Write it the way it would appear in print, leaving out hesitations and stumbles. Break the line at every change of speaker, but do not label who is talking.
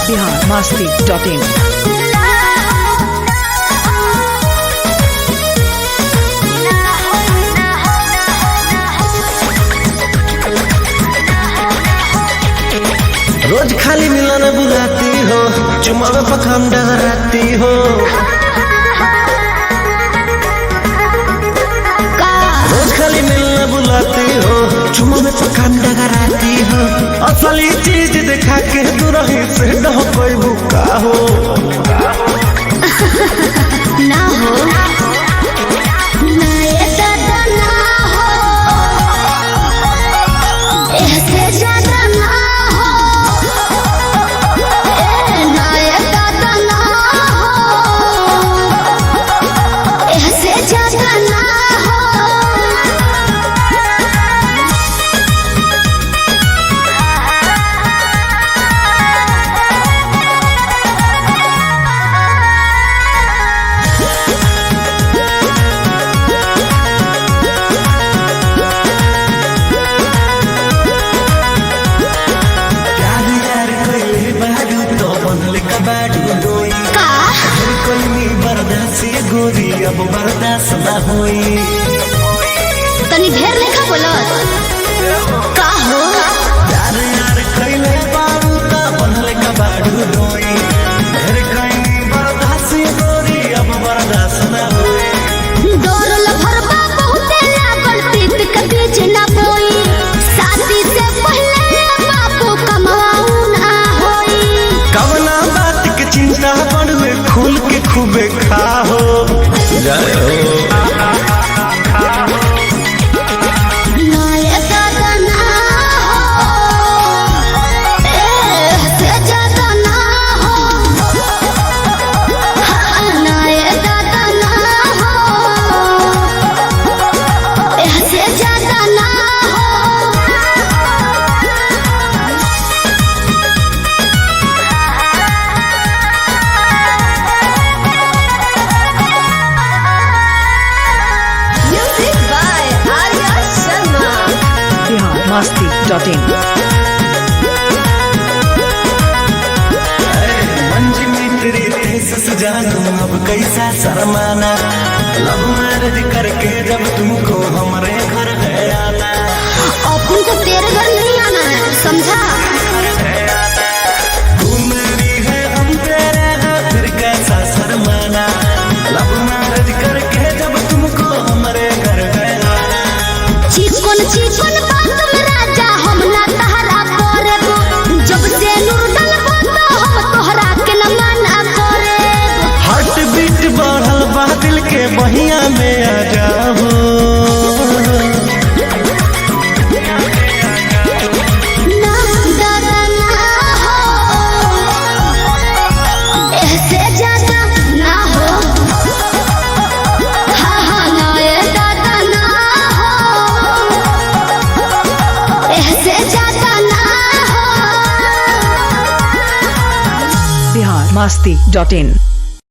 biharmasti.in।
रोज खाली मिलन बुलाती हो, चुमा में पखाम डगराती हो। रोज खाली मिलन बुलाती हो, चुमा में पखाम डगराती हो। असली चीज दिखा के तू रही से न कोई भूखा हो
ना हो ना ये दादा ना हो, ऐसे ज्यादा ना हो, ना ये दादा ना हो, ऐसे ज्यादा ना हो।
गोरी अब बर्दाश्त न होई,
तनी ढेर लेखा बोलत का हो।
यार यार कइले बाबू का बनले का बाडू दोई, ढेर कइनी बर्दाश्त गोरी अब बर्दाश्त न होई।
डोरल भरबा बहुते लागल प्रीत के बीच ना बोई, शादी से पहले बापू कमाऊ ना होई।
कवना बात के चिंता पड़वे खुल के खूबे खाओ जय हो।
ना ये दादा ना हो, ऐसे ज्यादा ना हो, ना ये दादा ना हो, ऐसे ज्यादा ना हो। Music by Arya Sharma।
biharmasti.in।
मंजी मित्री तेज सजानू अब कैसा शर्माना, लव मैरिज करके जब तुमको हमारे घर है आना।
अपन को तेरे घर नहीं आना है, समझा।
तू मेरी है हम तेरे हैं, फिर कैसा शर्माना, लव मैरिज करके जब तुमको हमारे घर है आना।
चिकन चिकन बात में राजा हम ना तहरा करेब, जब से नूर डलबो तो हम तोहरा के न मना करेब।
हार्ट बीट बढ़ल बा दिल के बहिया में आ जाओ।
ना दादा ना हो, ऐसे ज्यादा ना हो, हाँ हाँ ना ये दादा ना हो, ऐसे ज्यादा ना हो।
biharmasti.in।